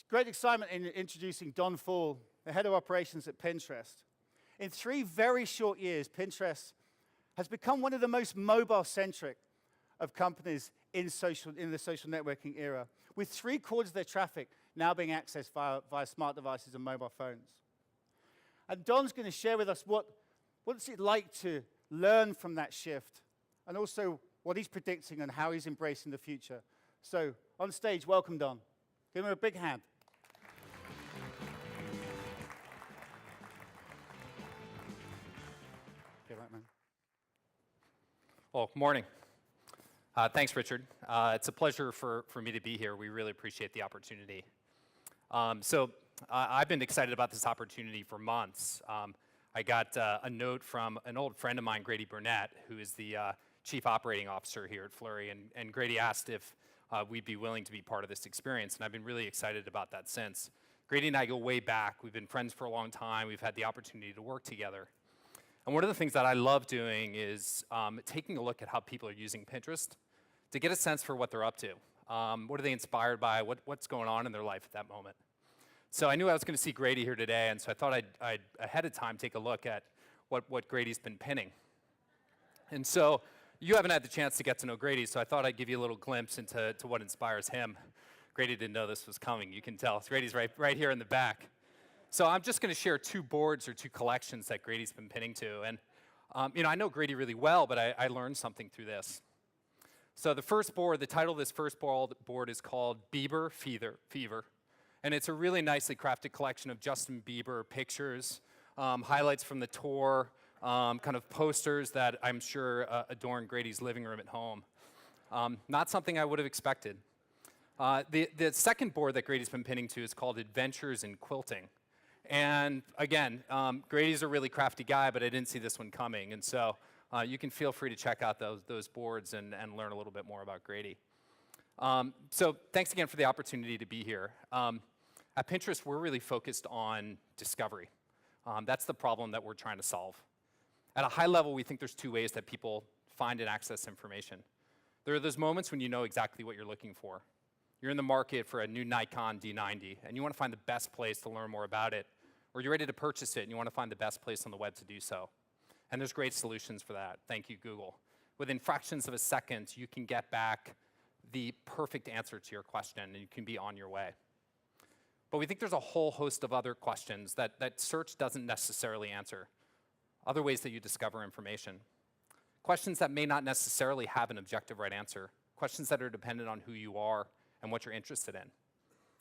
Great excitement in introducing Don Fall, the head of operations at Pinterest. In 3 very short years, Pinterest has become one of the most mobile-centric of companies in the social networking era, with 3/4 of their traffic now being accessed via smart devices and mobile phones. And Don's going to share with us what's it like to learn from that shift, and also what he's predicting and how he's embracing the future. So, on stage, welcome Don. Give him a big hand. Right, man. Well, morning. Thanks, Richard. It's a pleasure for me to be here. We really appreciate the opportunity. I've been excited about this opportunity for months. I got a note from an old friend of mine, Grady, who is the Chief Operating Officer here at Flurry, and Grady asked if we'd be willing to be part of this experience, and I've been really excited about that since. Grady and I go way back. We've been friends for a long time. We've had the opportunity to work together. And one of the things that I love doing is taking a look at how people are using Pinterest to get a sense for what they're up to. What are they inspired by? What's going on in their life at that moment? So I knew I was going to see Grady here today, and so I thought I'd ahead of time take a look at what Grady's been pinning. And so you haven't had the chance to get to know Grady, so I thought I'd give you a little glimpse into what inspires him. Grady didn't know this was coming, you can tell. Grady's right here in the back. So I'm just going to share 2 boards or 2 collections that Grady's been pinning to. And I know Grady really well, but I learned something through this. So the first board, the title of this first board is called Bieber Fever. And it's a really nicely crafted collection of Justin Bieber pictures, highlights from the tour, kind of posters that I'm sure adorn Grady's living room at home. Not something I would have expected. The second board that Grady's been pinning to is called Adventures in Quilting. And again, Grady's a really crafty guy, but I didn't see this one coming. And so you can feel free to check out those boards and learn a little bit more about Grady. So thanks again for the opportunity to be here. At Pinterest, we're really focused on discovery. That's the problem that we're trying to solve. At a high level, we think there's 2 ways that people find and access information. There are those moments when you know exactly what you're looking for. You're in the market for a new Nikon D90, and you want to find the best place to learn more about it. Or you're ready to purchase it, and you want to find the best place on the web to do so. And there's great solutions for that. Thank you, Google. Within fractions of a second, you can get back the perfect answer to your question, and you can be on your way. But we think there's a whole host of other questions that search doesn't necessarily answer. Other ways that you discover information. Questions that may not necessarily have an objective right answer. Questions that are dependent on who you are and what you're interested in.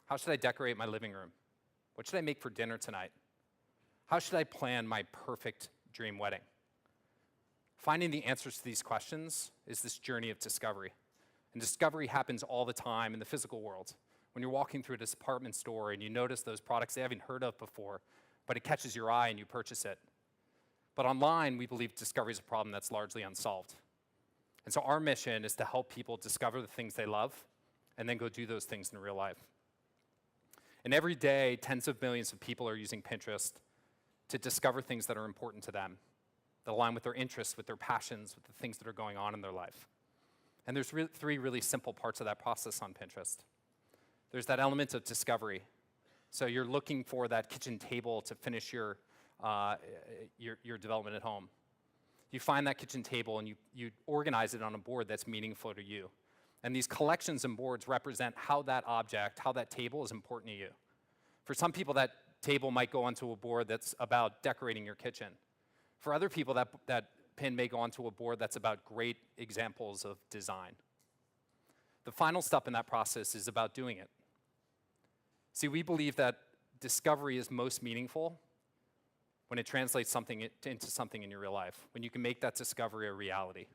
How should I decorate my living room? What should I make for dinner tonight? How should I plan my perfect dream wedding? Finding the answers to these questions is this journey of discovery. And discovery happens all the time in the physical world. When you're walking through a department store and you notice those products they haven't heard of before, but it catches your eye and you purchase it. But online, we believe discovery is a problem that's largely unsolved. And so our mission is to help people discover the things they love and then go do those things in real life. And every day, tens of millions of people are using Pinterest to discover things that are important to them, that align with their interests, with their passions, with the things that are going on in their life. And there's 3 really simple parts of that process on Pinterest. There's that element of discovery. So you're looking for that kitchen table to finish your development at home. You find that kitchen table and you organize it on a board that's meaningful to you. And these collections and boards represent how that object, how that table is important to you. For some people, that table might go onto a board that's about decorating your kitchen. For other people, that pin may go onto a board that's about great examples of design. The final step in that process is about doing it. See, we believe that discovery is most meaningful when it translates something into something in your real life, when you can make that discovery a reality.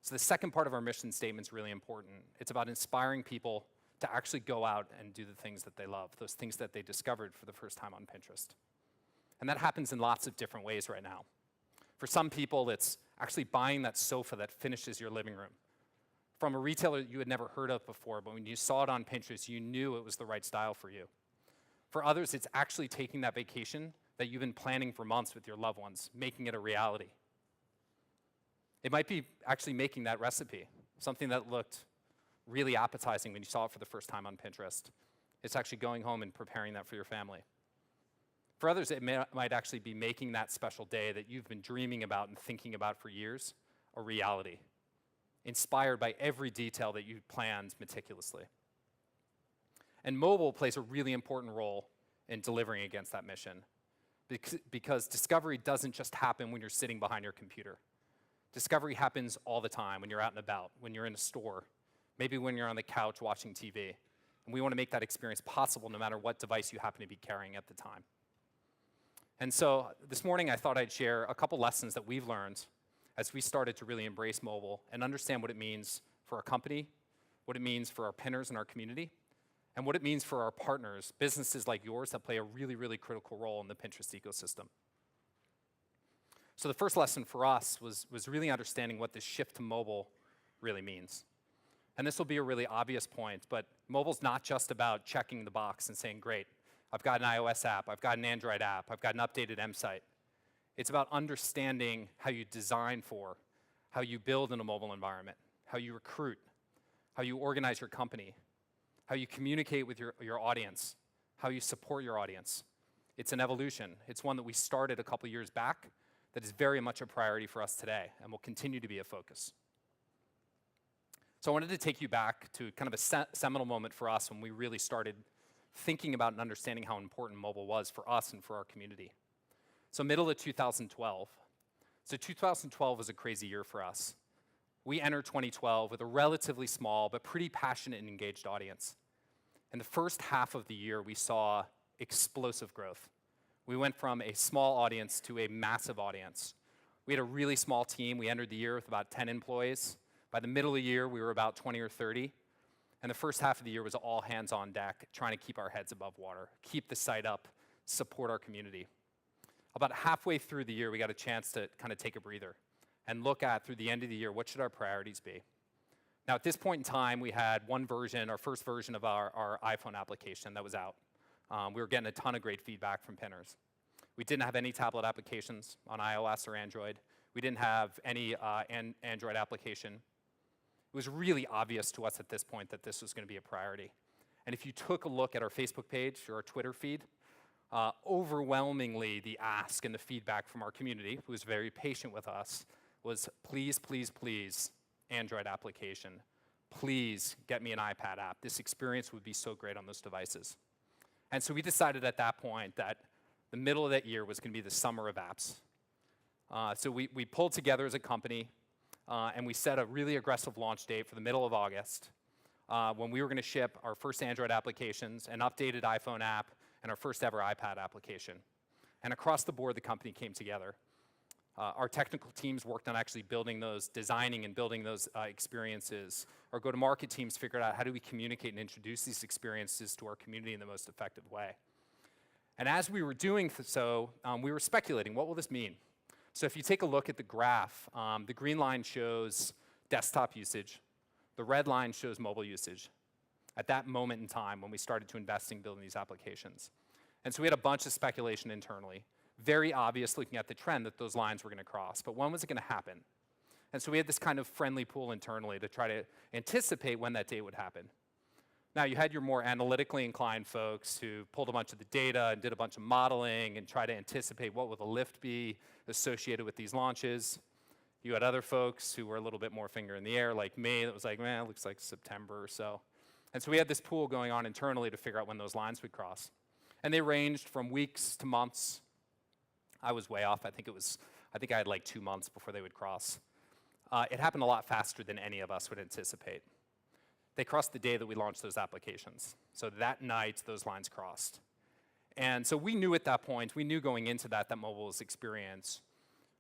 So the second part of our mission statement is really important. It's about inspiring people to actually go out and do the things that they love, those things that they discovered for the first time on Pinterest. And that happens in lots of different ways right now. For some people, it's actually buying that sofa that finishes your living room from a retailer you had never heard of before, but when you saw it on Pinterest, you knew it was the right style for you. For others, it's actually taking that vacation that you've been planning for months with your loved ones, making it a reality. It might be actually making that recipe, something that looked really appetizing when you saw it for the first time on Pinterest, It's actually going home and preparing that for your family. For others, it might actually be making that special day that you've been dreaming about and thinking about for years a reality, inspired by every detail that you planned meticulously. And mobile plays a really important role in delivering against that mission, because discovery doesn't just happen when you're sitting behind your computer. Discovery happens all the time, when you're out and about, when you're in a store, maybe when you're on the couch watching TV. And we want to make that experience possible no matter what device you happen to be carrying at the time. And so this morning I thought I'd share a couple lessons that we've learned as we started to really embrace mobile and understand what it means for our company, what it means for our pinners and our community, and what it means for our partners, businesses like yours that play a really, really critical role in the Pinterest ecosystem. So the first lesson for us was really understanding what this shift to mobile really means. And this will be a really obvious point, but mobile's not just about checking the box and saying, great, I've got an iOS app, I've got an Android app, I've got an updated site. It's about understanding how you design for, how you build in a mobile environment, how you recruit, how you organize your company, how you communicate with your audience, how you support your audience. It's an evolution. It's one that we started a couple years back that is very much a priority for us today and will continue to be a focus. So I wanted to take you back to kind of a seminal moment for us when we really started thinking about and understanding how important mobile was for us and for our community. So middle of 2012. So 2012 was a crazy year for us. We entered 2012 with a relatively small but pretty passionate and engaged audience. In the first half of the year, we saw explosive growth. We went from a small audience to a massive audience. We had a really small team. We entered the year with about 10 employees. By the middle of the year, we were about 20 or 30. And the first half of the year was all hands on deck, trying to keep our heads above water, keep the site up, support our community. About halfway through the year, we got a chance to kind of take a breather and look at, through the end of the year, what should our priorities be? Now, at this point in time, we had one version, our first version of our iPhone application that was out. We were getting a ton of great feedback from pinners. We didn't have any tablet applications on iOS or Android. We didn't have any Android application. It was really obvious to us at this point that this was going to be a priority. And if you took a look at our Facebook page or our Twitter feed, overwhelmingly the ask and the feedback from our community, who was very patient with us, was please, please, please, Android application. Please get me an iPad app. This experience would be so great on those devices. And so we decided at that point that the middle of that year was going to be the summer of apps. So we pulled together as a company, and we set a really aggressive launch date for the middle of August, when we were going to ship our first Android applications, an updated iPhone app, and our first ever iPad application. And across the board, the company came together. Our technical teams worked on actually building those, designing and building those experiences. Our go-to-market teams figured out how do we communicate and introduce these experiences to our community in the most effective way. And as we were doing so, we were speculating, what will this mean? So if you take a look at the graph, the green line shows desktop usage. The red line shows mobile usage at that moment in time when we started to invest in building these applications. And so we had a bunch of speculation internally. Very obvious looking at the trend that those lines were going to cross. But when was it going to happen? And so we had this kind of friendly pool internally to try to anticipate when that date would happen. Now, you had your more analytically inclined folks who pulled a bunch of the data and did a bunch of modeling and tried to anticipate what would the lift be associated with these launches. You had other folks who were a little bit more finger in the air, like me, that was like, man, it looks like September or so. And so we had this pool going on internally to figure out when those lines would cross. And they ranged from weeks to months. I was way off. I think I had like 2 months before they would cross. It happened a lot faster than any of us would anticipate. They crossed the day that we launched those applications. So that night, those lines crossed. And so we knew at that point, we knew going into that mobile's experience.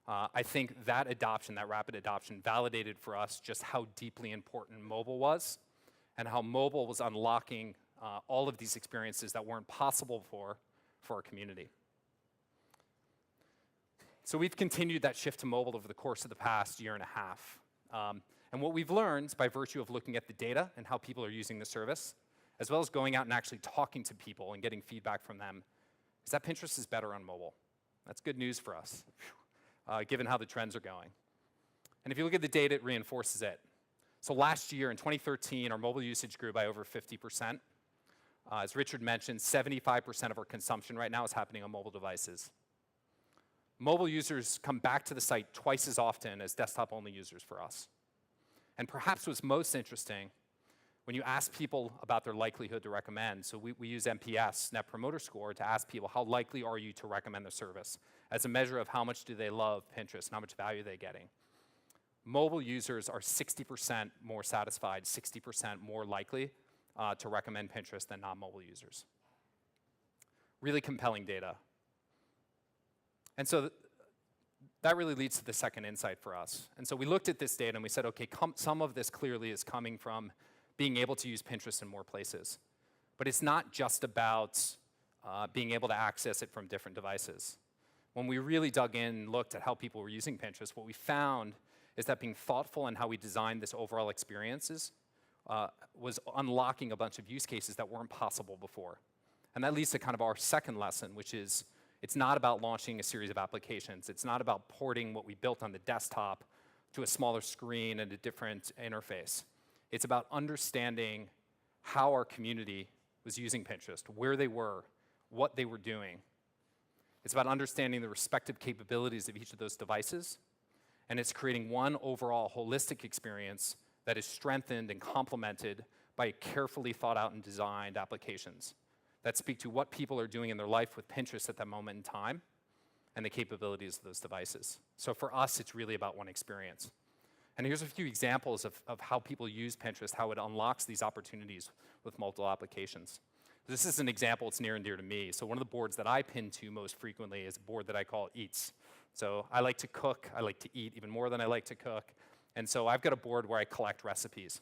I think that adoption, that rapid adoption, validated for us just how deeply important mobile was and how mobile was unlocking all of these experiences that weren't possible for our community. So we've continued that shift to mobile over the course of the past year and a half. And what we've learned by virtue of looking at the data and how people are using the service, as well as going out and actually talking to people and getting feedback from them, is that Pinterest is better on mobile. That's good news for us, given how the trends are going. And if you look at the data, it reinforces it. So last year, in 2013, our mobile usage grew by over 50%. As Richard mentioned, 75% of our consumption right now is happening on mobile devices. Mobile users come back to the site twice as often as desktop-only users for us. And perhaps what's most interesting, when you ask people about their likelihood to recommend, so we use NPS, Net Promoter Score, to ask people how likely are you to recommend the service as a measure of how much do they love Pinterest and how much value they're getting. Mobile users are 60% more satisfied, 60% more likely to recommend Pinterest than non-mobile users. Really compelling data. And so that really leads to the second insight for us. And so we looked at this data and we said, okay, some of this clearly is coming from being able to use Pinterest in more places. But it's not just about being able to access it from different devices. When we really dug in and looked at how people were using Pinterest, what we found is that being thoughtful in how we designed this overall experiences was unlocking a bunch of use cases that weren't possible before. And that leads to kind of our second lesson, which is it's not about launching a series of applications. It's not about porting what we built on the desktop to a smaller screen and a different interface. It's about understanding how our community was using Pinterest, where they were, what they were doing. It's about understanding the respective capabilities of each of those devices, and it's creating one overall holistic experience that is strengthened and complemented by carefully thought out and designed applications that speak to what people are doing in their life with Pinterest at that moment in time and the capabilities of those devices. So for us, it's really about one experience. And here's a few examples of how people use Pinterest, how it unlocks these opportunities with multiple applications. This is an example that's near and dear to me. So one of the boards that I pin to most frequently is a board that I call Eats. So I like to cook, I like to eat even more than I like to cook. And so I've got a board where I collect recipes.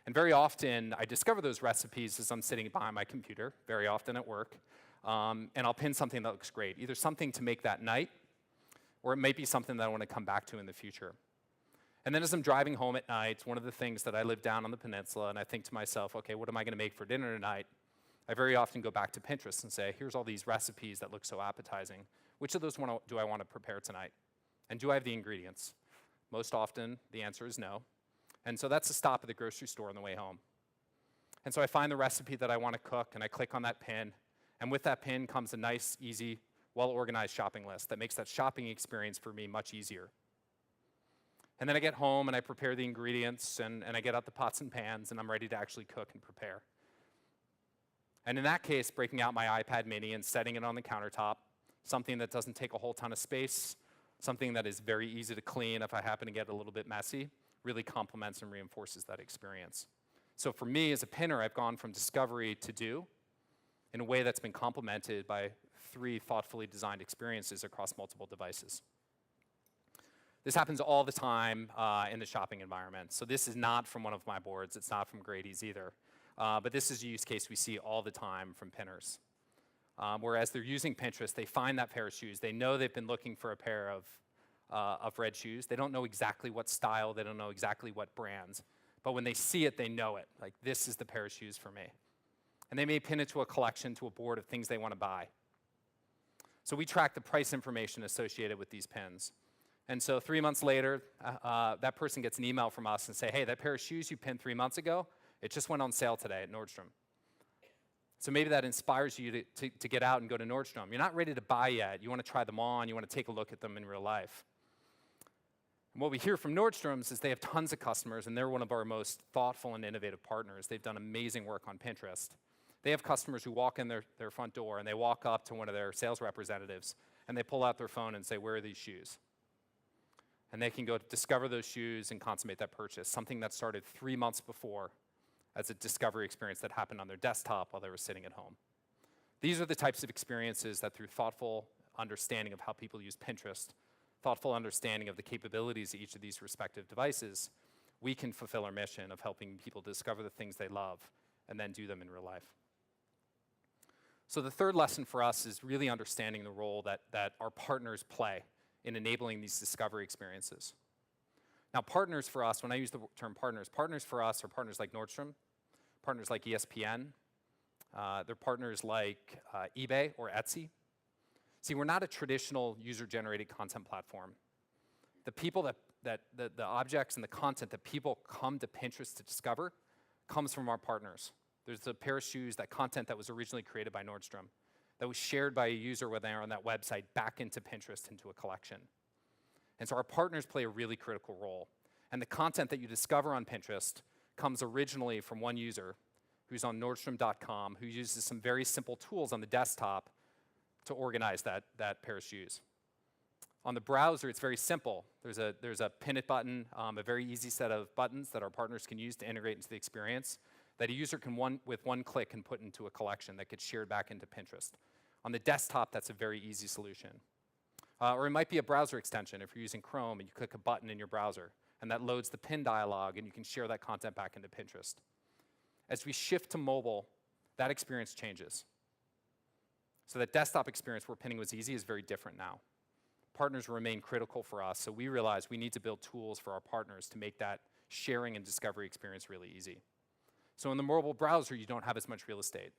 And very often, I discover those recipes as I'm sitting behind my computer, very often at work, and I'll pin something that looks great, either something to make that night, or it might be something that I want to come back to in the future. And then as I'm driving home at night, one of the things that I live down on the peninsula, and I think to myself, okay, what am I going to make for dinner tonight? I very often go back to Pinterest and say, here's all these recipes that look so appetizing. Which of those do I want to prepare tonight? And do I have the ingredients? Most often, the answer is no. And so that's a stop at the grocery store on the way home. And so I find the recipe that I want to cook, and I click on that pin. And with that pin comes a nice, easy, well-organized shopping list that makes that shopping experience for me much easier. And then I get home, and I prepare the ingredients, and I get out the pots and pans, and I'm ready to actually cook and prepare. And in that case, breaking out my iPad mini and setting it on the countertop, something that doesn't take a whole ton of space, something that is very easy to clean if I happen to get a little bit messy, really complements and reinforces that experience. So for me as a pinner, I've gone from discovery to do in a way that's been complemented by 3 thoughtfully designed experiences across multiple devices. This happens all the time in the shopping environment. So this is not from one of my boards. It's not from Grady's either. But this is a use case we see all the time from pinners. Whereas they're using Pinterest, they find that pair of shoes. They know they've been looking for a pair of red shoes. They don't know exactly what style. They don't know exactly what brands. But when they see it, they know it. Like, this is the pair of shoes for me. And they may pin it to a collection, to a board of things they want to buy. So we track the price information associated with these pins. And so 3 months later, that person gets an email from us and say, hey, that pair of shoes you pinned 3 months ago, it just went on sale today at Nordstrom. So maybe that inspires you to get out and go to Nordstrom. You're not ready to buy yet. You want to try them on. You want to take a look at them in real life. And what we hear from Nordstrom's is they have tons of customers, and they're one of our most thoughtful and innovative partners. They've done amazing work on Pinterest. They have customers who walk in their front door, and they walk up to one of their sales representatives, and they pull out their phone and say, where are these shoes? And they can go discover those shoes and consummate that purchase, something that started 3 months before as a discovery experience that happened on their desktop while they were sitting at home. These are the types of experiences that through thoughtful understanding of how people use Pinterest, thoughtful understanding of the capabilities of each of these respective devices, we can fulfill our mission of helping people discover the things they love and then do them in real life. So the third lesson for us is really understanding the role that our partners play in enabling these discovery experiences. Now, partners for us, when I use the term partners for us are partners like Nordstrom, partners like ESPN, they're partners like eBay or Etsy. See, we're not a traditional user-generated content platform. The people the objects and the content that people come to Pinterest to discover comes from our partners. There's a pair of shoes, that content that was originally created by Nordstrom, that was shared by a user when they are on that website back into Pinterest, into a collection. And so our partners play a really critical role. And the content that you discover on Pinterest comes originally from one user who's on Nordstrom.com, who uses some very simple tools on the desktop to organize that pair of shoes. On the browser, it's very simple. There's a pin it button, a very easy set of buttons that our partners can use to integrate into the experience that a user can, with one click, can put into a collection that gets shared back into Pinterest. On the desktop, that's a very easy solution. Or it might be a browser extension if you're using Chrome and you click a button in your browser, and that loads the pin dialog, and you can share that content back into Pinterest. As we shift to mobile, that experience changes. So that desktop experience where pinning was easy is very different now. Partners remain critical for us, so we realize we need to build tools for our partners to make that sharing and discovery experience really easy. So in the mobile browser, you don't have as much real estate.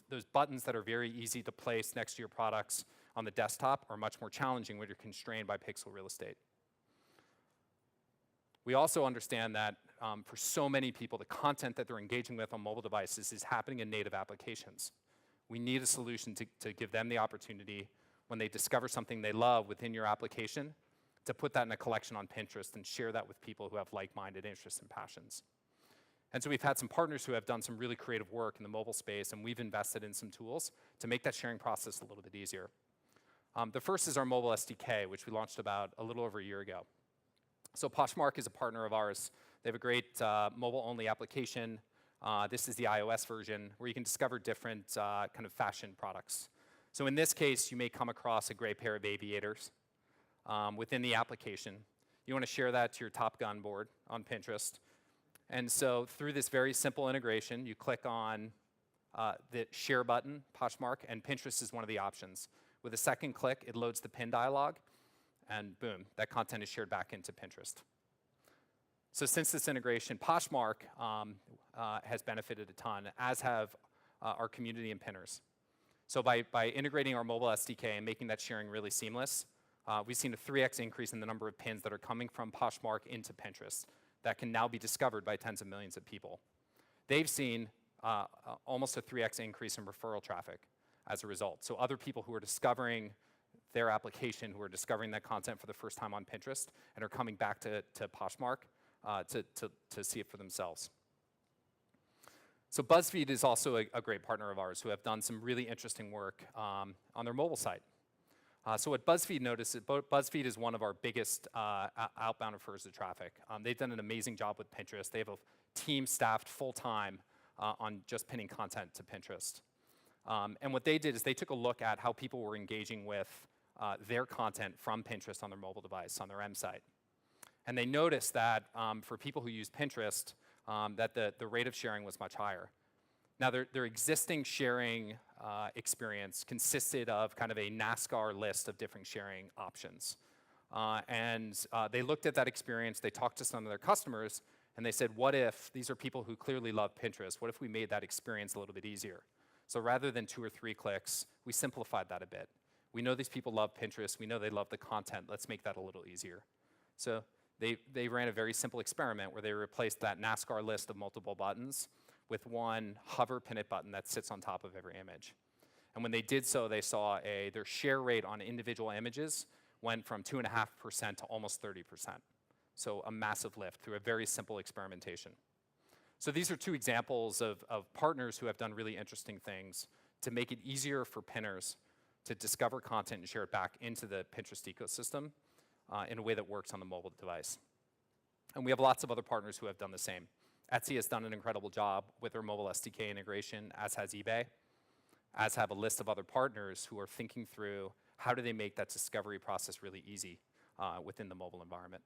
Those buttons that are very easy to place next to your products on the desktop are much more challenging when you're constrained by pixel real estate. We also understand that for so many people, the content that they're engaging with on mobile devices is happening in native applications. We need a solution to give them the opportunity, when they discover something they love within your application, to put that in a collection on Pinterest and share that with people who have like-minded interests and passions. And so we've had some partners who have done some really creative work in the mobile space, and we've invested in some tools to make that sharing process a little bit easier. The first is our mobile SDK, which we launched about a little over a year ago. So Poshmark is a partner of ours. They have a great mobile-only application. This is the iOS version, where you can discover different kind of fashion products. So in this case, you may come across a gray pair of aviators within the application. You want to share that to your Top Gun board on Pinterest. And so through this very simple integration, you click on the share button, Poshmark, and Pinterest is one of the options. With a second click, it loads the pin dialog, and boom, that content is shared back into Pinterest. So since this integration, Poshmark has benefited a ton, as have our community and pinners. So by integrating our mobile SDK and making that sharing really seamless, we've seen a 3x increase in the number of pins that are coming from Poshmark into Pinterest that can now be discovered by tens of millions of people. They've seen almost a 3x increase in referral traffic as a result. So other people who are discovering their application, who are discovering that content for the first time on Pinterest and are coming back to Poshmark to see it for themselves. So BuzzFeed is also a great partner of ours who have done some really interesting work on their mobile site. So what BuzzFeed noticed is BuzzFeed is one of our biggest outbound referrers to traffic. They've done an amazing job with Pinterest. They have a team staffed full-time on just pinning content to Pinterest. And what they did is they took a look at how people were engaging with their content from Pinterest on their mobile device, on their M site. And they noticed that for people who use Pinterest, that the rate of sharing was much higher. Now, their existing sharing experience consisted of kind of a NASCAR list of different sharing options. And they looked at that experience, they talked to some of their customers, and they said, what if, these are people who clearly love Pinterest, what if we made that experience a little bit easier? So rather than 2 or 3 clicks, we simplified that a bit. We know these people love Pinterest, we know they love the content, let's make that a little easier. So they ran a very simple experiment where they replaced that NASCAR list of multiple buttons with one hover pin it button that sits on top of every image. And when they did so, they saw their share rate on individual images went from 2.5% to almost 30%. So a massive lift through a very simple experimentation. So these are 2 examples of partners who have done really interesting things to make it easier for pinners to discover content and share it back into the Pinterest ecosystem in a way that works on the mobile device. And we have lots of other partners who have done the same. Etsy has done an incredible job with their mobile SDK integration, as has eBay, as have a list of other partners who are thinking through how do they make that discovery process really easy within the mobile environment.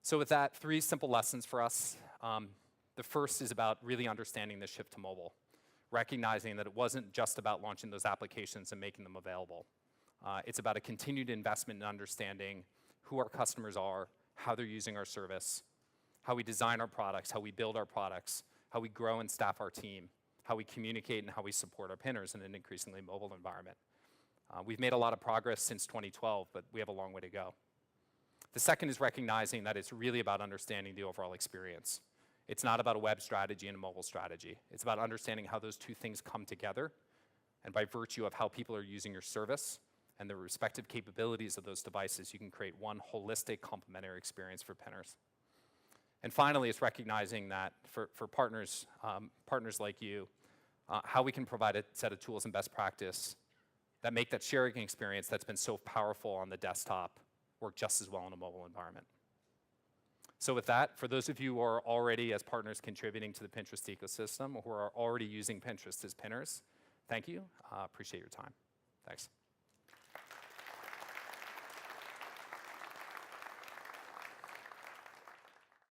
So with that, 3 simple lessons for us. The first is about really understanding the shift to mobile, recognizing that it wasn't just about launching those applications and making them available. It's about a continued investment in understanding who our customers are, how they're using our service, how we design our products, how we build our products, how we grow and staff our team, how we communicate and how we support our pinners in an increasingly mobile environment. We've made a lot of progress since 2012, but we have a long way to go. The second is recognizing that it's really about understanding the overall experience. It's not about a web strategy and a mobile strategy. It's about understanding how those two things come together, and by virtue of how people are using your service and the respective capabilities of those devices, you can create one holistic, complementary experience for pinners. And finally, it's recognizing that for partners, partners like you, how we can provide a set of tools and best practice that make that sharing experience that's been so powerful on the desktop work just as well in a mobile environment. So with that, for those of you who are already as partners contributing to the Pinterest ecosystem or who are already using Pinterest as pinners, thank you. Appreciate your time. Thanks.